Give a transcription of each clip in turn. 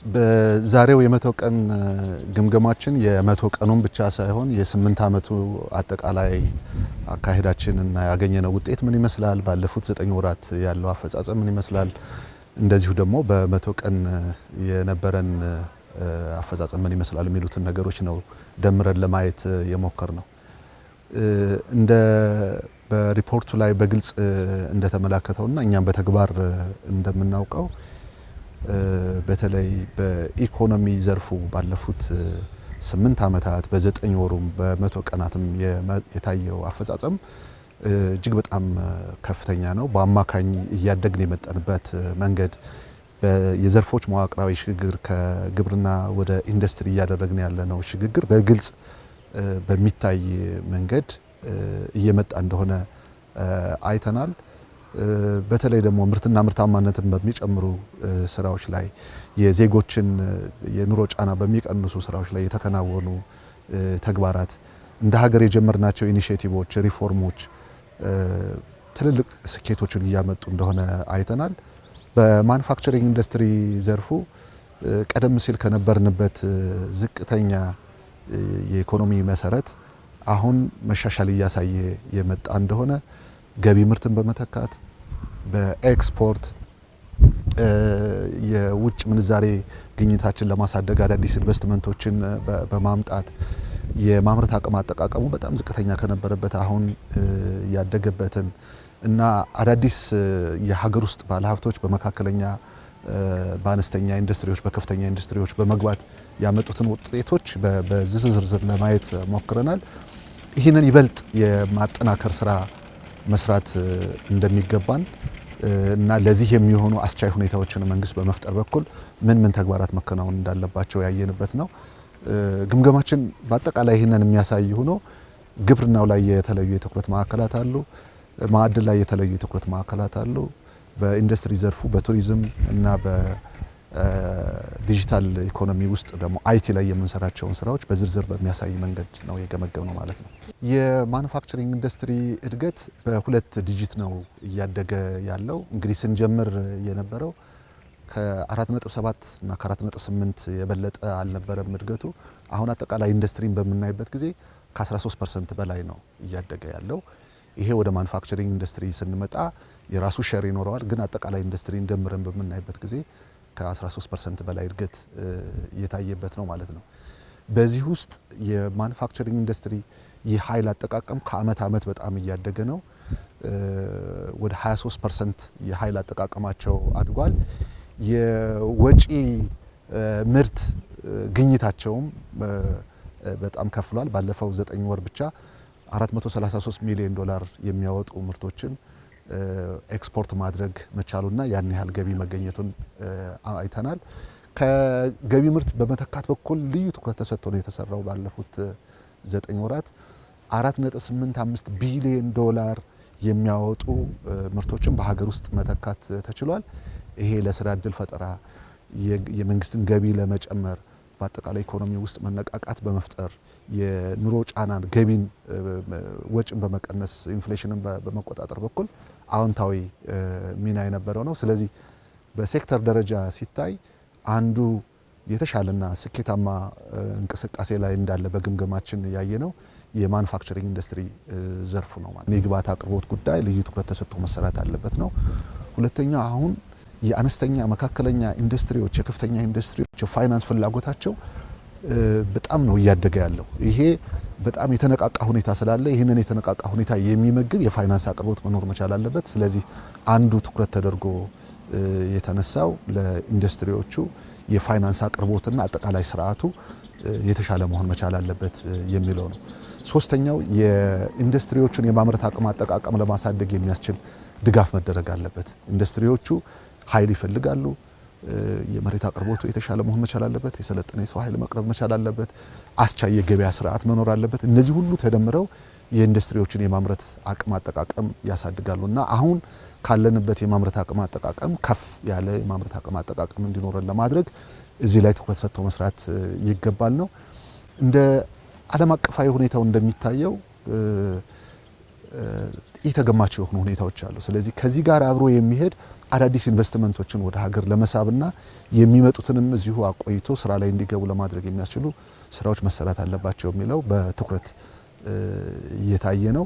በዛሬው የመቶ ቀን ግምገማችን የመቶ ቀኑን ብቻ ሳይሆን የ8 አመቱ አጠቃላይ አካሄዳችንና ያገኘነው ውጤት ምን ይመስላል፣ ባለፉት 9 ወራት ያለው አፈጻጸም ምን ይመስላል፣ እንደዚሁ ደግሞ በመቶ ቀን የነበረን አፈጻጸም ምን ይመስላል የሚሉትን ነገሮች ነው ደምረን ለማየት የሞከርነው። እንደ በሪፖርቱ ላይ በግልጽ እንደተመላከተውና እኛም በተግባር እንደምናውቀው በተለይ በኢኮኖሚ ዘርፉ ባለፉት 8 አመታት በ9 ወሩም በመቶ ቀናትም የታየው አፈጻጸም እጅግ በጣም ከፍተኛ ነው። በአማካኝ እያደግን የመጣንበት መንገድ የዘርፎች መዋቅራዊ ሽግግር ከግብርና ወደ ኢንዱስትሪ እያደረግን ያለነው ሽግግር በግልጽ በሚታይ መንገድ እየመጣ እንደሆነ አይተናል። በተለይ ደግሞ ምርትና ምርታማነትን በሚጨምሩ ስራዎች ላይ የዜጎችን የኑሮ ጫና በሚቀንሱ ስራዎች ላይ የተከናወኑ ተግባራት እንደ ሀገር የጀመርናቸው ኢኒሼቲቮች፣ ሪፎርሞች ትልልቅ ስኬቶችን እያመጡ እንደሆነ አይተናል። በማኑፋክቸሪንግ ኢንዱስትሪ ዘርፉ ቀደም ሲል ከነበርንበት ዝቅተኛ የኢኮኖሚ መሰረት አሁን መሻሻል እያሳየ የመጣ እንደሆነ ገቢ ምርትን በመተካት በኤክስፖርት የውጭ ምንዛሬ ግኝታችን ለማሳደግ አዳዲስ ኢንቨስትመንቶችን በማምጣት የማምረት አቅም አጠቃቀሙ በጣም ዝቅተኛ ከነበረበት አሁን ያደገበትን እና አዳዲስ የሀገር ውስጥ ባለሀብቶች በመካከለኛ በአነስተኛ ኢንዱስትሪዎች በከፍተኛ ኢንዱስትሪዎች በመግባት ያመጡትን ውጤቶች በዝርዝር ለማየት ሞክረናል። ይህንን ይበልጥ የማጠናከር ስራ መስራት እንደሚገባን እና ለዚህ የሚሆኑ አስቻይ ሁኔታዎችን መንግስት በመፍጠር በኩል ምን ተግባራት መከናወን እንዳለባቸው ያየንበት ነው። ግምገማችን በአጠቃላይ ይህንን የሚያሳይ ሆኖ ግብርናው ላይ የተለዩ የትኩረት ማዕከላት አሉ፣ ማዕድን ላይ የተለዩ የትኩረት ማዕከላት አሉ፣ በኢንዱስትሪ ዘርፉ በቱሪዝም እና በዲጂታል ኢኮኖሚ ውስጥ ደግሞ አይቲ ላይ የምንሰራቸውን ስራዎች በዝርዝር በሚያሳይ መንገድ ነው የገመገምነው ማለት ነው። የማኑፋክቸሪንግ ኢንዱስትሪ እድገት በሁለት ዲጂት ነው እያደገ ያለው። እንግዲህ ስንጀምር የነበረው ከ4.7 እና ከ4.8 የበለጠ አልነበረም እድገቱ። አሁን አጠቃላይ ኢንዱስትሪን በምናይበት ጊዜ ከ13% በላይ ነው እያደገ ያለው። ይሄ ወደ ማኑፋክቸሪንግ ኢንዱስትሪ ስንመጣ የራሱ ሼር ይኖረዋል፣ ግን አጠቃላይ ኢንዱስትሪን ደምረን በምናይበት ጊዜ ከ13% በላይ እድገት እየታየበት ነው ማለት ነው። በዚህ ውስጥ የማኑፋክቸሪንግ ኢንዱስትሪ የኃይል አጠቃቀም ከአመት አመት በጣም እያደገ ነው። ወደ 23% የኃይል አጠቃቀማቸው አድጓል። የወጪ ምርት ግኝታቸውም በጣም ከፍሏል። ባለፈው 9 ወር ብቻ $433 ሚሊዮን የሚያወጡ ምርቶችን ኤክስፖርት ማድረግ መቻሉና ያን ያህል ገቢ መገኘቱን አይተናል። ከገቢ ምርት በመተካት በኩል ልዩ ትኩረት ተሰጥቶ ነው የተሰራው። ባለፉት 9 ወራት $4.85 ቢሊዮን የሚያወጡ ምርቶችን በሀገር ውስጥ መተካት ተችሏል። ይሄ ለስራ እድል ፈጠራ፣ የመንግስትን ገቢ ለመጨመር፣ በአጠቃላይ ኢኮኖሚ ውስጥ መነቃቃት በመፍጠር የኑሮ ጫናን፣ ገቢን፣ ወጭን በመቀነስ ኢንፍሌሽንን በመቆጣጠር በኩል አዎንታዊ ሚና የነበረው ነው። ስለዚህ በሴክተር ደረጃ ሲታይ አንዱ የተሻለና ስኬታማ እንቅስቃሴ ላይ እንዳለ በግምገማችን ያየነው የማኑፋክቸሪንግ ኢንዱስትሪ ዘርፉ ነው ማለት ነው። የግብዓት አቅርቦት ጉዳይ ልዩ ትኩረት ተሰጥቶ መሰራት አለበት ነው። ሁለተኛ አሁን የአነስተኛ መካከለኛ ኢንዱስትሪዎች፣ የከፍተኛ ኢንዱስትሪዎች የፋይናንስ ፍላጎታቸው በጣም ነው እያደገ ያለው። ይሄ በጣም የተነቃቃ ሁኔታ ስላለ ይህንን የተነቃቃ ሁኔታ የሚመግብ የፋይናንስ አቅርቦት መኖር መቻል አለበት። ስለዚህ አንዱ ትኩረት ተደርጎ የተነሳው ለኢንዱስትሪዎቹ የፋይናንስ አቅርቦትና አጠቃላይ ስርዓቱ የተሻለ መሆን መቻል አለበት የሚለው ነው። ሶስተኛው የኢንዱስትሪዎቹን የማምረት አቅም አጠቃቀም ለማሳደግ የሚያስችል ድጋፍ መደረግ አለበት። ኢንዱስትሪዎቹ ኃይል ይፈልጋሉ። የመሬት አቅርቦቱ የተሻለ መሆን መቻል አለበት። የሰለጠነ የሰው ኃይል መቅረብ መቻል አለበት። አስቻይ የገበያ ስርዓት መኖር አለበት። እነዚህ ሁሉ ተደምረው የኢንዱስትሪዎችን የማምረት አቅም አጠቃቀም ያሳድጋሉ እና አሁን ካለንበት የማምረት አቅም አጠቃቀም ከፍ ያለ የማምረት አቅም አጠቃቀም እንዲኖረን ለማድረግ እዚህ ላይ ትኩረት ሰጥቶ መስራት ይገባል ነው። እንደ ዓለም አቀፋዊ ሁኔታው እንደሚታየው የተገማች የሆኑ ሁኔታዎች አሉ። ስለዚህ ከዚህ ጋር አብሮ የሚሄድ አዳዲስ ኢንቨስትመንቶችን ወደ ሀገር ለመሳብና የሚመጡትንም እዚሁ አቆይቶ ስራ ላይ እንዲገቡ ለማድረግ የሚያስችሉ ስራዎች መሰራት አለባቸው የሚለው በትኩረት እየታየ ነው።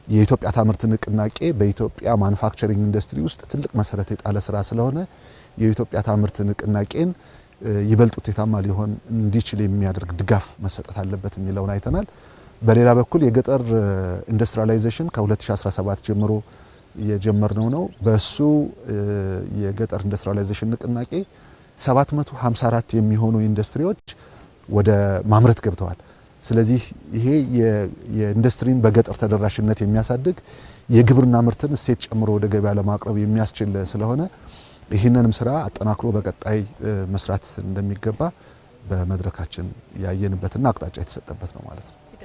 የኢትዮጵያ ታምርት ንቅናቄ በኢትዮጵያ ማኑፋክቸሪንግ ኢንዱስትሪ ውስጥ ትልቅ መሰረት የጣለ ስራ ስለሆነ የኢትዮጵያ ታምርት ንቅናቄን ይበልጥ ውጤታማ ሊሆን እንዲችል የሚያደርግ ድጋፍ መሰጠት አለበት የሚለውን አይተናል። በሌላ በኩል የገጠር ኢንዱስትሪያላይዜሽን ከ2017 ጀምሮ የጀመርነው ነው። በሱ የገጠር ኢንዱስትሪያላይዜሽን ንቅናቄ 754 የሚሆኑ ኢንዱስትሪዎች ወደ ማምረት ገብተዋል። ስለዚህ ይሄ የኢንዱስትሪን በገጠር ተደራሽነት የሚያሳድግ የግብርና ምርትን እሴት ጨምሮ ወደ ገበያ ለማቅረብ የሚያስችል ስለሆነ ይህንንም ስራ አጠናክሮ በቀጣይ መስራት እንደሚገባ በመድረካችን ያየንበትና አቅጣጫ የተሰጠበት ነው ማለት ነው።